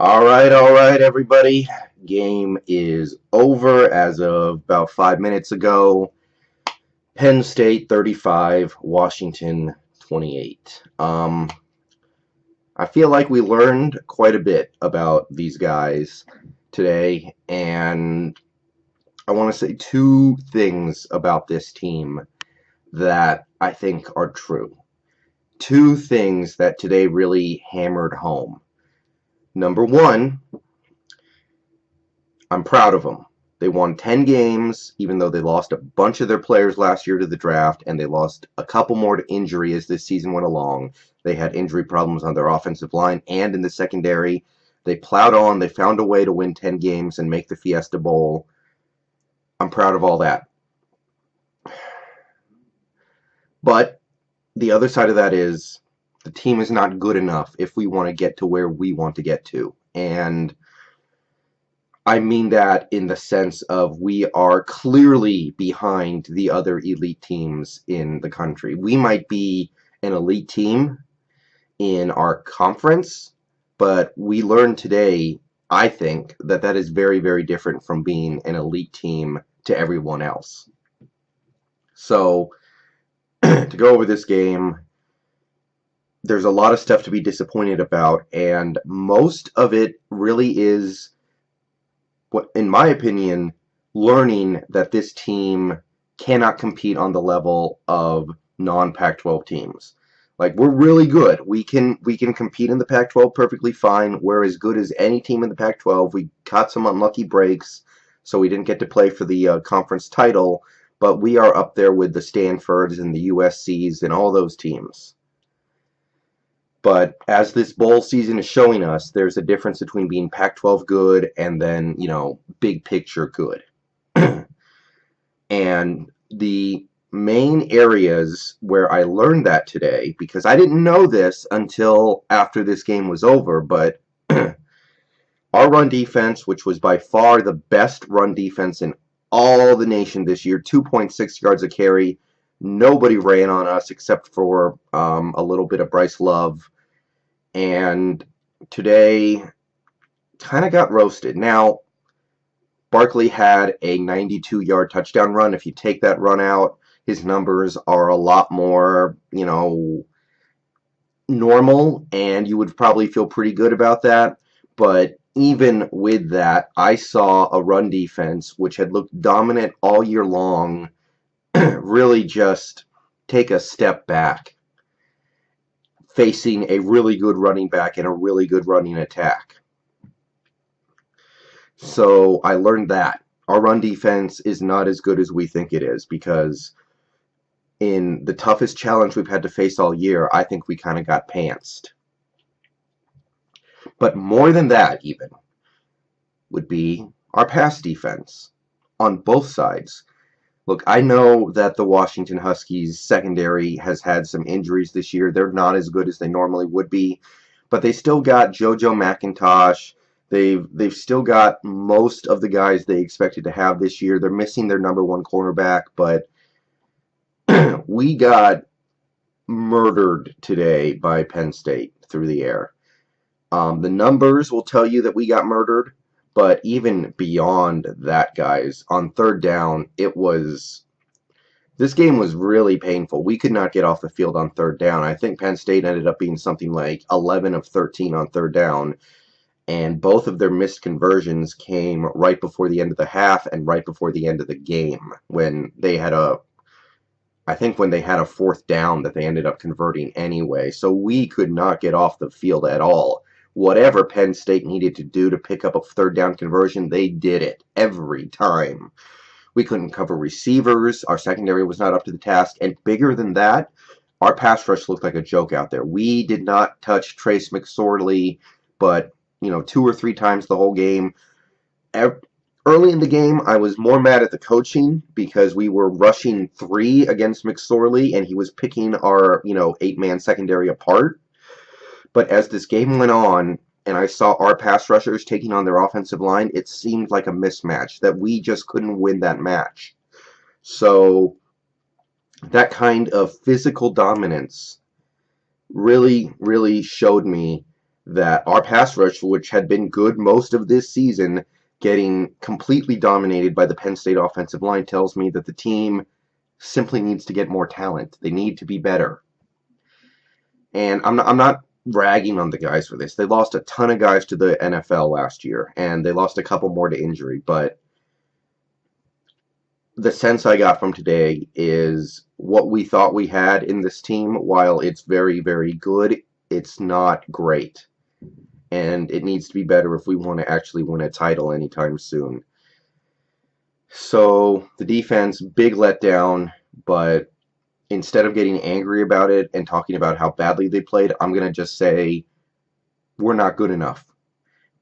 All right, everybody. Game is over as of about 5 minutes ago. Penn State 35, Washington 28. I feel like we learned quite a bit about these guys today, and I want to say two things about this team that I think are true. Two things that today really hammered home. Number one, I'm proud of them. They won 10 games, even though they lost a bunch of their players last year to the draft, and they lost a couple more to injury as this season went along. They had injury problems on their offensive line and in the secondary. They plowed on. They found a way to win 10 games and make the Fiesta Bowl. I'm proud of all that. But the other side of that is the team is not good enough if we want to get to where we want to get to. And I mean that in the sense of we are clearly behind the other elite teams in the country. We might be an elite team in our conference, but we learned today, I think, that that is very, very different from being an elite team to everyone else. So, to go over this game, there's a lot of stuff to be disappointed about, and most of it really is, in my opinion, learning that this team cannot compete on the level of non-Pac-12 teams. Like, we're really good. We can compete in the Pac-12 perfectly fine. We're as good as any team in the Pac-12. We caught some unlucky breaks, so we didn't get to play for the conference title, but we are up there with the Stanfords and the USCs and all those teams. But as this bowl season is showing us, there's a difference between being Pac-12 good and then, big picture good. And the main areas where I learned that today, because I didn't know this until after this game was over, but our run defense, which was by far the best run defense in all the nation this year, 2.6 yards a carry. Nobody ran on us except for a little bit of Bryce Love. And today kind of got roasted. Now, Barkley had a 92-yard touchdown run. If you take that run out, his numbers are a lot more, normal, and you would probably feel pretty good about that. But even with that, I saw a run defense which had looked dominant all year long really just take a step back, facing a really good running back and a really good running attack. So I learned that our run defense is not as good as we think it is, because in the toughest challenge we've had to face all year, I think we kind of got pantsed. But more than that, even, would be our pass defense on both sides. Look, I know that the Washington Huskies secondary has had some injuries this year. They're not as good as they normally would be, but they still got JoJo McIntosh. They've still got most of the guys they expected to have this year. They're missing their number one cornerback, but we got murdered today by Penn State through the air. The numbers will tell you that we got murdered. But even beyond that, guys, on third down, this game was really painful. We could not get off the field on third down. I think Penn State ended up being something like 11 of 13 on third down, and both of their missed conversions came right before the end of the half and right before the end of the game, when they had a fourth down that they ended up converting anyway. So we could not get off the field at all. Whatever Penn State needed to do to pick up a third down conversion, they did it every time. We couldn't cover receivers. Our secondary was not up to the task. And bigger than that, our pass rush looked like a joke out there. We did not touch Trace McSorley, but, 2 or 3 times the whole game. Early in the game, I was more mad at the coaching because we were rushing 3 against McSorley, and he was picking our, 8-man secondary apart. But as this game went on, and I saw our pass rushers taking on their offensive line, it seemed like a mismatch, that we just couldn't win that match. So that kind of physical dominance really, really showed me that our pass rush, which had been good most of this season, getting completely dominated by the Penn State offensive line, tells me that the team simply needs to get more talent. They need to be better. And I'm not ragging on the guys for this. They lost a ton of guys to the NFL last year, and they lost a couple more to injury. But the sense I got from today is what we thought we had in this team, while it's very, very good, it's not great. And it needs to be better if we want to actually win a title anytime soon. So the defense, big letdown, but instead of getting angry about it and talking about how badly they played, I'm going to just say we're not good enough.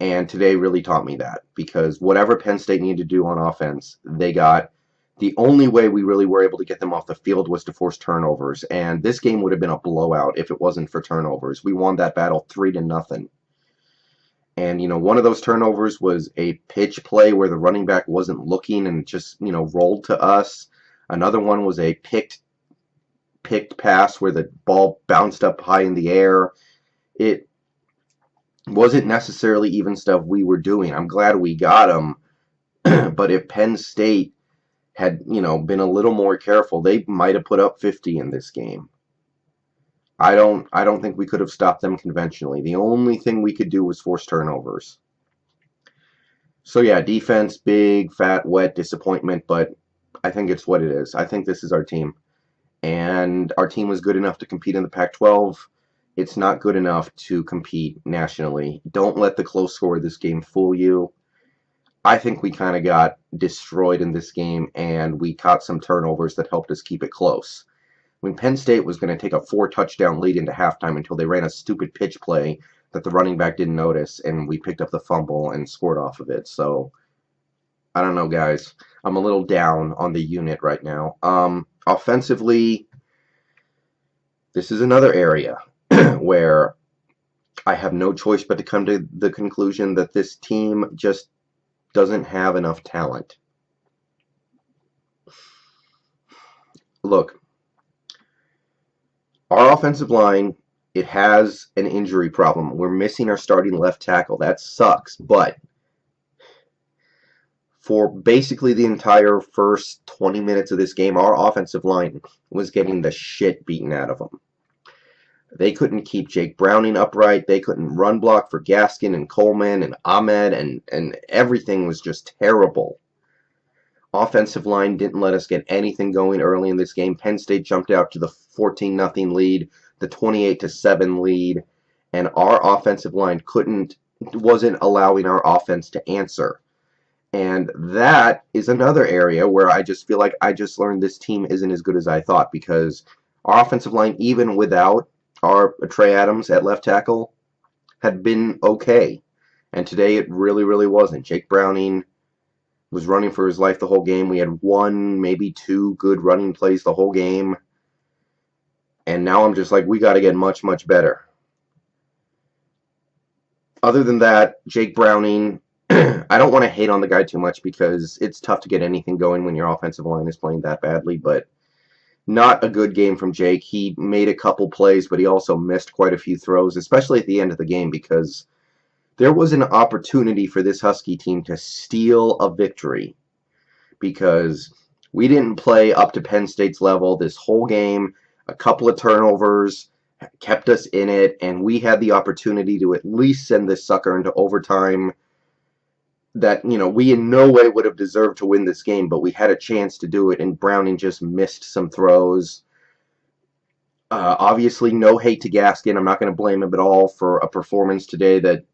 And today really taught me that, because whatever Penn State needed to do on offense, they got. The only way we really were able to get them off the field was to force turnovers, and this game would have been a blowout if it wasn't for turnovers. We won that battle 3-0. And, one of those turnovers was a pitch play where the running back wasn't looking and just, rolled to us. Another one was a picked pass where the ball bounced up high in the air. It wasn't necessarily even stuff we were doing. I'm glad we got them, but if Penn State had, been a little more careful, they might have put up 50 in this game. I don't think we could have stopped them conventionally. The only thing we could do was force turnovers. So yeah, defense, big, fat, wet disappointment, but I think it's what it is. I think this is our team. And our team was good enough to compete in the Pac-12. It's not good enough to compete nationally. Don't let the close score of this game fool you. I think we kind of got destroyed in this game, and we caught some turnovers that helped us keep it close. When Penn State was going to take a 4-touchdown lead into halftime until they ran a stupid pitch play that the running back didn't notice, and we picked up the fumble and scored off of it. So, I don't know, guys. I'm a little down on the unit right now. Offensively, this is another area where I have no choice but to come to the conclusion that this team just doesn't have enough talent. Look, our offensive line, it has an injury problem. We're missing our starting left tackle. That sucks, but for basically the entire first 20 minutes of this game, our offensive line was getting the shit beaten out of them. They couldn't keep Jake Browning upright. They couldn't run block for Gaskin and Coleman and Ahmed, and everything was just terrible. Offensive line didn't let us get anything going early in this game. Penn State jumped out to the 14-0 lead, the 28-7 lead, and our offensive line wasn't allowing our offense to answer. And that is another area where I just feel like I just learned this team isn't as good as I thought, because our offensive line, even without our Trey Adams at left tackle, had been okay. And today it really, really wasn't. Jake Browning was running for his life the whole game. We had one, maybe two good running plays the whole game. And now I'm just like, we got to get much, much better. Other than that, Jake Browning, I don't want to hate on the guy too much, because it's tough to get anything going when your offensive line is playing that badly, but not a good game from Jake. He made a couple plays, but he also missed quite a few throws, especially at the end of the game, because there was an opportunity for this Husky team to steal a victory, because we didn't play up to Penn State's level this whole game. A couple of turnovers kept us in it, and we had the opportunity to at least send this sucker into overtime. That, we in no way would have deserved to win this game, but we had a chance to do it, and Browning just missed some throws. Obviously, no hate to Gaskin. I'm not going to blame him at all for a performance today that,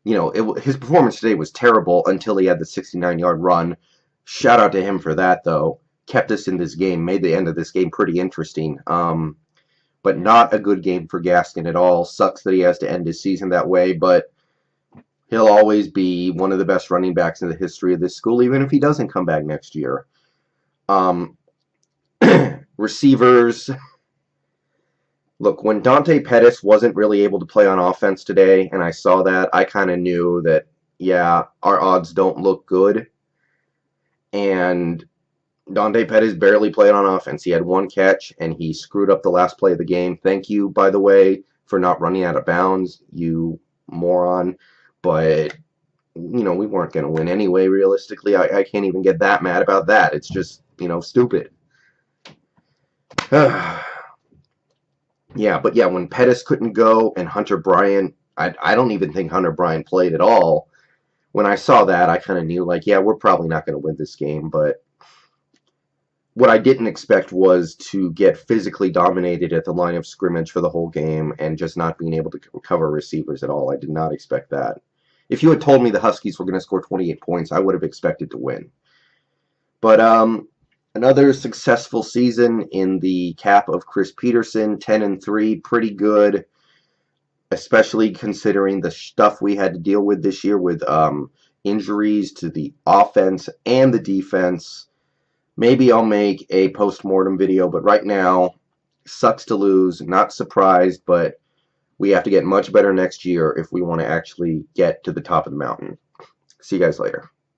his performance today was terrible until he had the 69-yard run. Shout out to him for that, though. Kept us in this game, made the end of this game pretty interesting. But not a good game for Gaskin at all. Sucks that he has to end his season that way, but he'll always be one of the best running backs in the history of this school, even if he doesn't come back next year. Receivers. Look, when Dante Pettis wasn't really able to play on offense today, and I saw that, I kind of knew that, yeah, our odds don't look good. And Dante Pettis barely played on offense. He had one catch, and he screwed up the last play of the game. Thank you, by the way, for not running out of bounds, you moron. But, you know, we weren't going to win anyway, realistically. I can't even get that mad about that. It's just, you know, stupid. Yeah, but yeah, when Pettis couldn't go and Hunter Bryant, I don't even think Hunter Bryant played at all. When I saw that, I kind of knew, like, yeah, we're probably not going to win this game. But what I didn't expect was to get physically dominated at the line of scrimmage for the whole game and just not being able to cover receivers at all. I did not expect that. If you had told me the Huskies were going to score 28 points, I would have expected to win. But another successful season in the cap of Chris Peterson, 10-3, pretty good, especially considering the stuff we had to deal with this year with injuries to the offense and the defense. Maybe I'll make a post-mortem video, but right now, sucks to lose, not surprised, but we have to get much better next year if we want to actually get to the top of the mountain. See you guys later.